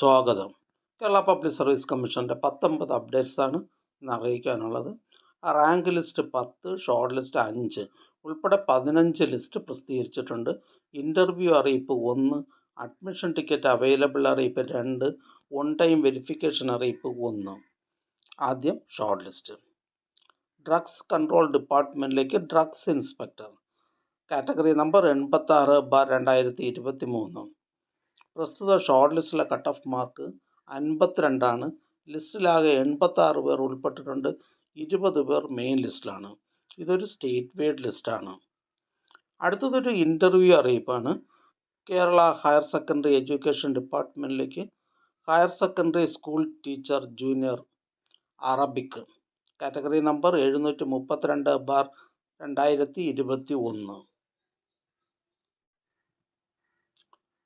സ്വാഗതം. Kerala public service കമ്മീഷൻ്റെ 19 അപ്ഡേറ്റ്സാണ് ഇന്ന് അറിയിക്കാനുള്ളത്. റാങ്ക് ലിസ്റ്റ് 10, ഷോർട്ട് ലിസ്റ്റ് 5 ഉൾപ്പെടെ 15 ലിസ്റ്റ് പ്രസിദ്ധീകരിച്ചിട്ടുണ്ട്. ഇൻ്റർവ്യൂ അറിയിപ്പ് 1, അഡ്മിഷൻ ടിക്കറ്റ് അവൈലബിൾ അറിയിപ്പ് 2, ഓൺ ടൈം വെരിഫിക്കേഷൻ അറിയിപ്പ് 1. ആദ്യം ഷോർട്ട് ലിസ്റ്റ്. ഡ്രഗ്സ് കൺട്രോൾ ഡിപ്പാർട്ട്മെൻറ്റിലേക്ക് ഡ്രഗ്സ് ഇൻസ്പെക്ടർ, കാറ്റഗറി നമ്പർ 86/2023. പ്രസ്തുത ഷോർട്ട് ലിസ്റ്റിലെ കട്ട് ഓഫ് മാർക്ക് 52 ലിസ്റ്റിലാകെ 86 പേർ ഉൾപ്പെട്ടിട്ടുണ്ട്. 20 പേർ മെയിൻ ലിസ്റ്റിലാണ്. ഇതൊരു സ്റ്റേറ്റ് വൈഡ് ലിസ്റ്റാണ്. അടുത്തതൊരു ഇൻ്റർവ്യൂ അറിയിപ്പാണ്. കേരള ഹയർ സെക്കൻഡറി എഡ്യൂക്കേഷൻ ഡിപ്പാർട്ട്മെൻറ്റിലേക്ക് higher secondary school teacher junior Arabic, category number 732/2021.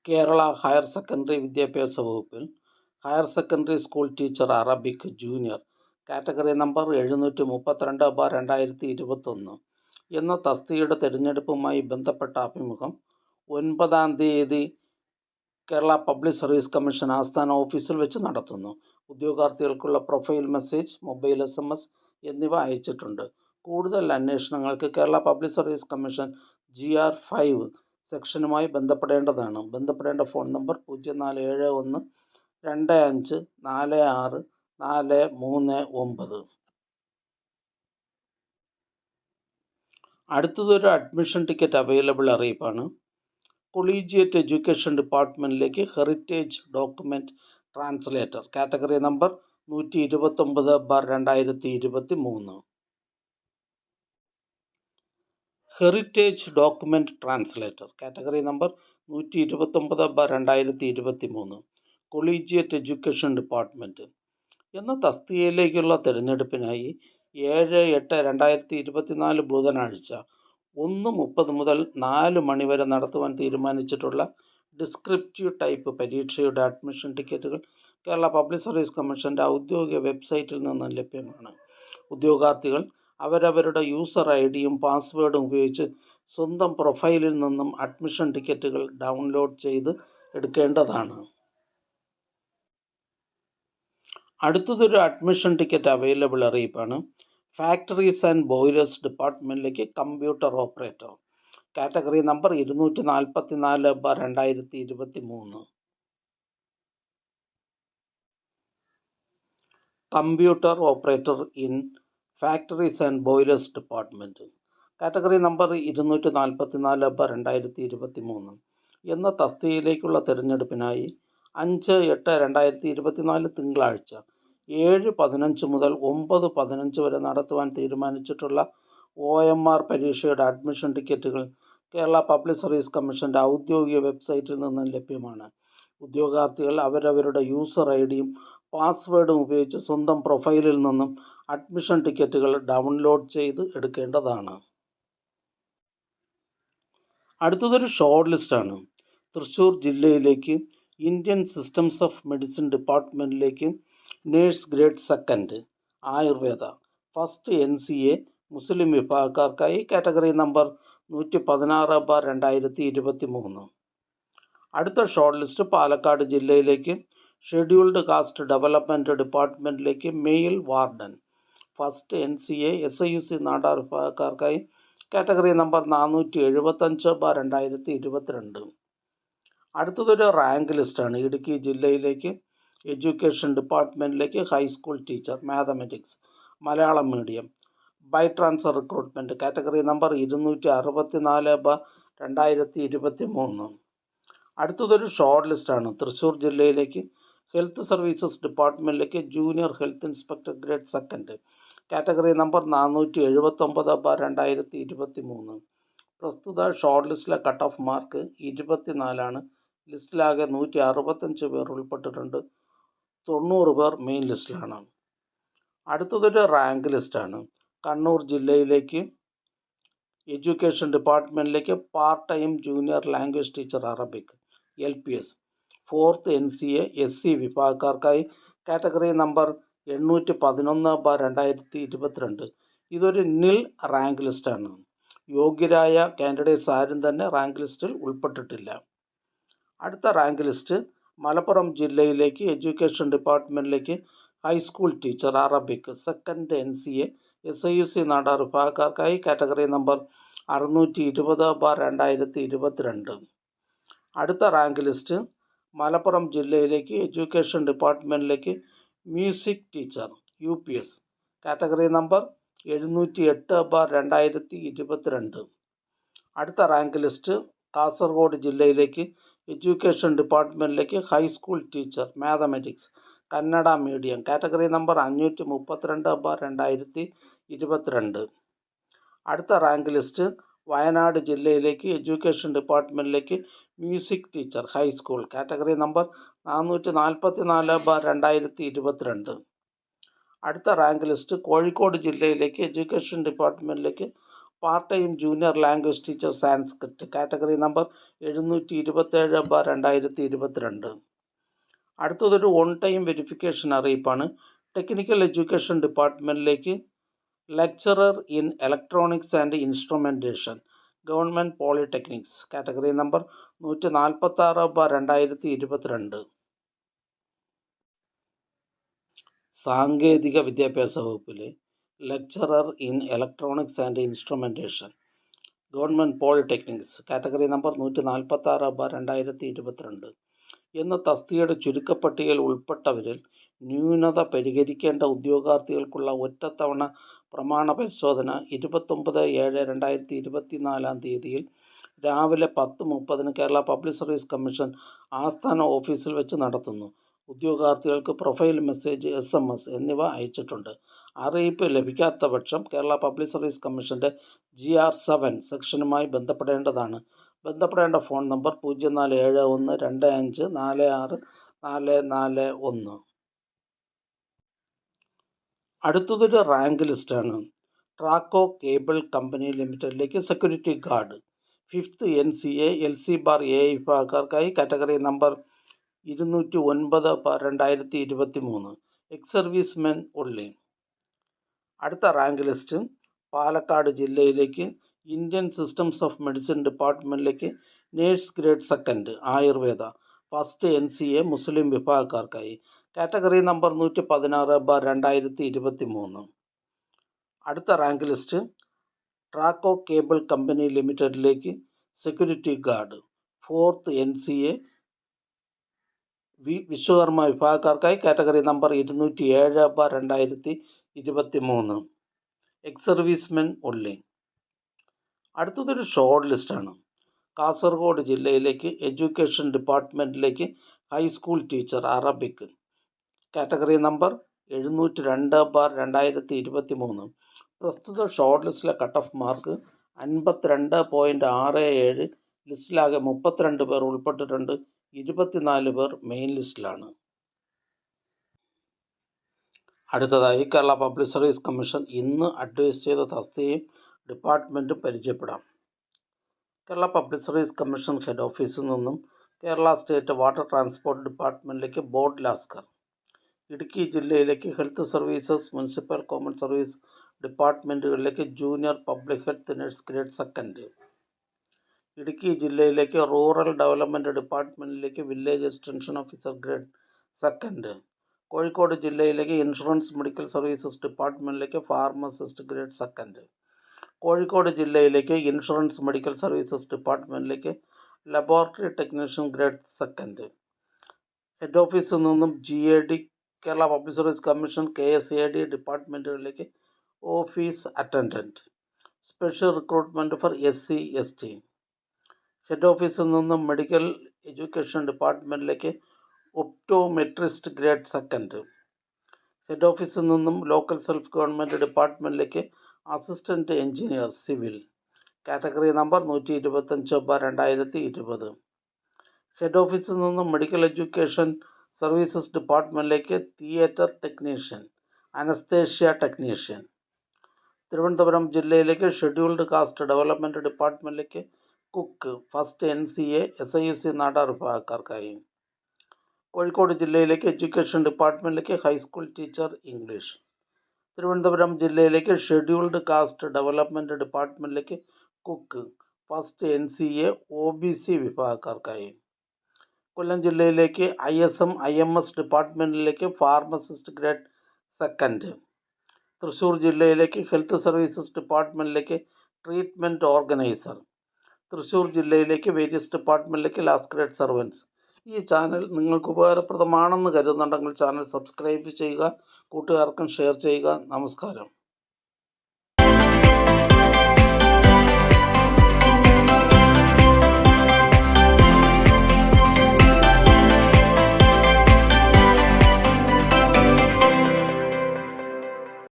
Kerala higher secondary വിദ്യാഭ്യാസ വകുപ്പിൽ higher secondary school teacher Arabic junior, category number 732/2021 എന്ന തസ്തികയുടെ തിരഞ്ഞെടുപ്പുമായി ബന്ധപ്പെട്ട അഭിമുഖം 9-ാം തീയതി കേരള പബ്ലിക് സർവീസ് കമ്മീഷൻ ആസ്ഥാന ഓഫീസിൽ വെച്ച് നടത്തുന്നു. ഉദ്യോഗാർത്ഥികൾക്കുള്ള പ്രൊഫൈൽ മെസ്സേജ്, മൊബൈൽ SMS എന്നിവ അയച്ചിട്ടുണ്ട്. കൂടുതൽ അന്വേഷണങ്ങൾക്ക് Kerala public service commission GR 5 സെക്ഷനുമായി ബന്ധപ്പെടേണ്ടതാണ്. ബന്ധപ്പെടേണ്ട ഫോൺ നമ്പർ 047125464439. അടുത്തതൊരു അഡ്മിഷൻ ടിക്കറ്റ് അവൈലബിൾ അറിയിപ്പാണ്. കൊളീജിയറ്റ് എഡ്യൂക്കേഷൻ ഡിപ്പാർട്ട്മെൻറ്റിലേക്ക് heritage document translator, category number 129/2023. Heritage document translator, category number 129/2023, collegiate education department എന്ന തസ്തികയിലേക്കുള്ള തിരഞ്ഞെടുപ്പിനായി 7/8/2024 ബുധനാഴ്ച 1:30 മുതൽ 4 മണി വരെ നടത്തുവാൻ തീരുമാനിച്ചിട്ടുള്ള ഡിസ്ക്രിപ്റ്റീവ് ടൈപ്പ് പരീക്ഷയുടെ അഡ്മിഷൻ ടിക്കറ്റുകൾ കേരള പബ്ലിക് സർവീസ് കമ്മീഷൻ്റെ ഔദ്യോഗിക വെബ്സൈറ്റിൽ നിന്ന് ലഭ്യമാണ്. ഉദ്യോഗാർത്ഥികൾ അവരവരുടെ യൂസർ IDയും പാസ്വേഡും ഉപയോഗിച്ച് സ്വന്തം പ്രൊഫൈലിൽ നിന്നും അഡ്മിഷൻ ടിക്കറ്റുകൾ ഡൗൺലോഡ് ചെയ്ത് എടുക്കേണ്ടതാണ്. അടുത്തതൊരു അഡ്മിഷൻ ടിക്കറ്റ് അവൈലബിൾ അറിയിപ്പാണ്. ഫാക്ടറീസ് ആൻഡ് ബോയിലേഴ്സ് ഡിപ്പാർട്ട്മെൻറ്റിലേക്ക് computer operator, category number 244/2023. Computer operator in factories and boilers department, category number 244/2023 എന്ന തസ്തികയിലേക്കുള്ള തിരഞ്ഞെടുപ്പിനായി 5/8/2024 തിങ്കളാഴ്ച 7:15 മുതൽ 9:15 വരെ നടത്തുവാൻ തീരുമാനിച്ചിട്ടുള്ള OMR പരീക്ഷയുടെ അഡ്മിഷൻ ടിക്കറ്റുകൾ കേരള പബ്ലിക് സർവീസ് കമ്മീഷൻ്റെ ഔദ്യോഗിക വെബ്സൈറ്റിൽ നിന്ന് ലഭ്യമാണ്. ഉദ്യോഗാർത്ഥികൾ അവരവരുടെ യൂസർ IDയും പാസ്വേഡും ഉപയോഗിച്ച് സ്വന്തം പ്രൊഫൈലിൽ നിന്നും അഡ്മിഷൻ ടിക്കറ്റുകൾ ഡൗൺലോഡ് ചെയ്ത് എടുക്കേണ്ടതാണ്. അടുത്തതൊരു ഷോർട്ട് ലിസ്റ്റാണ്. തൃശ്ശൂർ ജില്ലയിലേക്ക് ഇന്ത്യൻ സിസ്റ്റംസ് ഓഫ് മെഡിസിൻ ഡിപ്പാർട്ട്മെൻറ്റിലേക്ക് nurse grade 2 Ayurveda first NCA Muslim വിഭാഗക്കാർക്കായി, കാറ്റഗറി നമ്പർ 116/2023. അടുത്ത ഷോർട്ട് ലിസ്റ്റ് പാലക്കാട് ജില്ലയിലേക്ക് ഷെഡ്യൂൾഡ് കാസ്റ്റ് ഡെവലപ്മെൻറ്റ് ഡിപ്പാർട്ട്മെൻറ്റിലേക്ക് male warden first NCA SIUC Nadar വിഭാഗക്കാർക്കായി, കാറ്റഗറി നമ്പർ 475/2022. അടുത്തതൊരു റാങ്ക് ലിസ്റ്റാണ്. ഇടുക്കി ജില്ലയിലേക്ക് എഡ്യൂക്കേഷൻ ഡിപ്പാർട്ട്മെൻറ്റിലേക്ക് high school teacher mathematics Malayalam medium by transfer recruitment, category number 264/2023. അടുത്തതൊരു ഷോർട്ട് ലിസ്റ്റാണ്. തൃശ്ശൂർ ജില്ലയിലേക്ക് ഹെൽത്ത് സർവീസസ് ഡിപ്പാർട്ട്മെൻറ്റിലേക്ക് junior health inspector grade 2, category number 479/2023. പ്രസ്തുത ഷോർട്ട് ലിസ്റ്റിലെ കട്ട് ഓഫ് മാർക്ക് 24. ലിസ്റ്റിലാകെ 165 പേർ ഉൾപ്പെട്ടിട്ടുണ്ട്. 90 പേർ മെയിൻ ലിസ്റ്റിലാണ്. അടുത്തതൊരു റാങ്ക് ലിസ്റ്റാണ്. കണ്ണൂർ ജില്ലയിലേക്ക് എഡ്യൂക്കേഷൻ ഡിപ്പാർട്ട്മെൻറ്റിലേക്ക് part time junior language teacher Arabic LPS 4th NCA SC വിഭാഗക്കാർക്കായി, കാറ്റഗറി നമ്പർ 811/2022. ഇതൊരു നിൽ റാങ്ക് ലിസ്റ്റാണ്. യോഗ്യരായ കാൻഡിഡേറ്റ്സ് ആരും തന്നെ റാങ്ക് ലിസ്റ്റിൽ ഉൾപ്പെട്ടിട്ടില്ല. അടുത്ത റാങ്ക് ലിസ്റ്റ് മലപ്പുറം ജില്ലയിലേക്ക് എഡ്യൂക്കേഷൻ ഡിപ്പാർട്ട്മെൻറ്റിലേക്ക് high school teacher Arabic second NCA SIUC Nadar വിഭാഗക്കാർക്കായി കാറ്റഗറി നമ്പർ 620/2022. അടുത്ത റാങ്ക് ലിസ്റ്റ് മലപ്പുറം ജില്ലയിലേക്ക് എഡ്യൂക്കേഷൻ ഡിപ്പാർട്ട്മെൻറ്റിലേക്ക് music teacher UPS category number 708/2022. അടുത്ത റാങ്ക് ലിസ്റ്റ് കാസർഗോഡ് ജില്ലയിലേക്ക് എഡ്യൂക്കേഷൻ ഡിപ്പാർട്ട്മെൻറ്റിലേക്ക് high school teacher mathematics Kannada medium category number 532/2022. അടുത്ത റാങ്ക് ലിസ്റ്റ് വയനാട് ജില്ലയിലേക്ക് എഡ്യൂക്കേഷൻ ഡിപ്പാർട്ട്മെൻറ്റിലേക്ക് music teacher high school category number 444/2022. അടുത്ത റാങ്ക് ലിസ്റ്റ് കോഴിക്കോട് ജില്ലയിലേക്ക് എഡ്യൂക്കേഷൻ ഡിപ്പാർട്ട്മെൻറ്റിലേക്ക് part time junior language teacher Sanskrit category number 727/2022. അടുത്തതൊരു ഓൺ ടൈം വെരിഫിക്കേഷൻ അറിയിപ്പാണ്. ടെക്നിക്കൽ എഡ്യൂക്കേഷൻ ഡിപ്പാർട്ട്മെൻറ്റിലേക്ക് lecturer in electronics and instrumentation government polytechnics category number 146/2022. സാങ്കേതിക വിദ്യാഭ്യാസ വകുപ്പിലെ lecturer in electronics and instrumentation government polytechnics category number 146/2022 എന്ന തസ്തികയുടെ ചുരുക്കപ്പട്ടികയിൽ ഉൾപ്പെട്ടവരിൽ ന്യൂനത പരിഹരിക്കേണ്ട ഉദ്യോഗാർത്ഥികൾക്കുള്ള ഒറ്റത്തവണ പ്രമാണ പരിശോധന 29/7/2024 രാവിലെ 10:30 കേരള പബ്ലിക് സർവീസ് കമ്മീഷൻ ആസ്ഥാന ഓഫീസിൽ വെച്ച് നടത്തുന്നു. ഉദ്യോഗാർത്ഥികൾക്ക് പ്രൊഫൈൽ മെസ്സേജ് SMS എന്നിവ അയച്ചിട്ടുണ്ട്. അറിയിപ്പ് ലഭിക്കാത്ത പക്ഷം കേരള പബ്ലിക് സർവീസ് കമ്മീഷൻ്റെ GR7 സെക്ഷനുമായി ബന്ധപ്പെടേണ്ടതാണ്. ബന്ധപ്പെടേണ്ട ഫോൺ നമ്പർ 047125464441. അടുത്തതൊരു റാങ്ക് ലിസ്റ്റാണ്. ട്രാക്കോ കേബിൾ കമ്പനി ലിമിറ്റഡിലേക്ക് security guard 5th NCA LC/A വിഭാഗക്കാർക്കായി category number 209/2023 ex service men only. അടുത്ത റാങ്ക് ലിസ്റ്റ് പാലക്കാട് ജില്ലയിലേക്ക് ഇന്ത്യൻ സിസ്റ്റംസ് ഓഫ് മെഡിസിൻ ഡിപ്പാർട്ട്മെൻറ്റിലേക്ക് nurse grade second Ayurveda first NCA Muslim വിഭാഗക്കാർക്കായി കാറ്റഗറി നമ്പർ 116/2023. അടുത്ത rank list Traco cable company ലിമിറ്റഡിലേക്ക് security guard 4th NCA Vishwakarma വിഭാഗക്കാർക്കായി category number 207/2023 ex service men only. അടുത്തതൊരു short ലിസ്റ്റാണ്. കാസർഗോഡ് ജില്ലയിലേക്ക് എഡ്യൂക്കേഷൻ ഡിപ്പാർട്ട്മെൻറ്റിലേക്ക് high school teacher Arabic category number 702/2023. പ്രസ്തുത ഷോർട്ട് ലിസ്റ്റിലെ കട്ട് ഓഫ് മാർക്ക് 52.67. ലിസ്റ്റിലാകെ 32 പേർ ഉൾപ്പെട്ടിട്ടുണ്ട്. 24 പേർ മെയിൻ ലിസ്റ്റിലാണ്. അടുത്തതായി കേരള പബ്ലിക് സർവീസ് കമ്മീഷൻ ഇന്ന് അഡ്വൈസ് ചെയ്ത തസ്തികയും ഡിപ്പാർട്ട്മെൻറ്റും പരിചയപ്പെടാം. Kerala public service commission head ഓഫീസിൽ നിന്നും കേരള സ്റ്റേറ്റ് വാട്ടർ ട്രാൻസ്പോർട്ട് ഡിപ്പാർട്ട്മെൻറ്റിലേക്ക് ബോർഡ് ലാസ്കർ. ഇടുക്കി ജില്ലയിലേക്ക് health services municipal common service ഡിപ്പാർട്ട്മെൻറ്റുകളിലേക്ക് junior public health nurse grade second. Idukki ജില്ലയിലേക്ക് റൂറൽ ഡെവലപ്മെൻറ്റ് ഡിപ്പാർട്ട്മെൻറ്റിലേക്ക് village extension officer grade second. Kozhikode ജില്ലയിലേക്ക് ഇൻഷുറൻസ് മെഡിക്കൽ സർവീസസ് ഡിപ്പാർട്ട്മെൻറ്റിലേക്ക് ഫാർമസിസ്റ്റ് ഗ്രേഡ് സെക്കൻഡ്. കോഴിക്കോട് ജില്ലയിലേക്ക് ഇൻഷുറൻസ് മെഡിക്കൽ സർവീസസ് ഡിപ്പാർട്ട്മെൻറ്റിലേക്ക് laboratory technician grade second. Head ഓഫീസിൽ നിന്നും GAD Kerala public service commission KSAD ഡിപ്പാർട്ട്മെൻറ്റുകളിലേക്ക് office attendant special recruitment for SC/ST. Head ഓഫീസിൽ നിന്നും medical education ഡിപ്പാർട്ട്മെൻറ്റിലേക്ക് ഒപ്റ്റോമെട്രിസ്റ്റ് ഗ്രേഡ് സെക്കൻഡ്. ഹെഡ് ഓഫീസിൽ നിന്നും ലോക്കൽ സെൽഫ് ഗവൺമെൻറ് ഡിപ്പാർട്ട്മെൻറ്റിലേക്ക് assistant engineer civil category number 125/2020. Head ഓഫീസിൽ നിന്നും മെഡിക്കൽ എഡ്യൂക്കേഷൻ സർവീസസ് ഡിപ്പാർട്ട്മെൻറ്റിലേക്ക് theatre technician anaesthesia technician. Thiruvananthapuram ജില്ലയിലേക്ക് ഷെഡ്യൂൾഡ് കാസ്റ്റ് ഡെവലപ്മെൻറ്റ് ഡിപ്പാർട്ട്മെൻറ്റിലേക്ക് cook first NCA SIUC Nadar വിഭാഗക്കാർക്കായി. കോഴിക്കോട് ജില്ലയിലേക്ക് എഡ്യൂക്കേഷൻ ഡിപ്പാർട്ട്മെൻറ്റിലേക്ക് ഹൈസ്കൂൾ ടീച്ചർ ഇംഗ്ലീഷ്. തിരുവനന്തപുരം ജില്ലയിലേക്ക് ഷെഡ്യൂൾഡ് കാസ്റ്റ് ഡെവലപ്മെൻറ്റ് ഡിപ്പാർട്ട്മെൻറ്റിലേക്ക് കുക്ക് ഫസ്റ്റ് NCA OBC വിഭാഗക്കാർക്കായി. കൊല്ലം ജില്ലയിലേക്ക് ISM IMS ഡിപ്പാർട്ട്മെൻറ്റിലേക്ക് ഫാർമസിസ്റ്റ് ഗ്രേഡ് സെക്കൻഡ്. തൃശ്ശൂർ ജില്ലയിലേക്ക് ഹെൽത്ത് സർവീസസ് ഡിപ്പാർട്ട്മെൻറ്റിലേക്ക് ട്രീറ്റ്മെൻറ്റ് ഓർഗനൈസർ. തൃശ്ശൂർ ജില്ലയിലേക്ക് വേരിയസ് ഡിപ്പാർട്ട്മെൻറ്റിലേക്ക് ലാസ്റ്റ് ഗ്രേഡ് സർവൻസ്. ഈ ചാനൽ നിങ്ങൾക്ക് ഉപകാരപ്രദമാണെന്ന് കരുതുന്നുണ്ടെങ്കിൽ ചാനൽ സബ്സ്ക്രൈബ് ചെയ്യുക, കൂട്ടുകാർക്കും ഷെയർ ചെയ്യുക. നമസ്കാരം.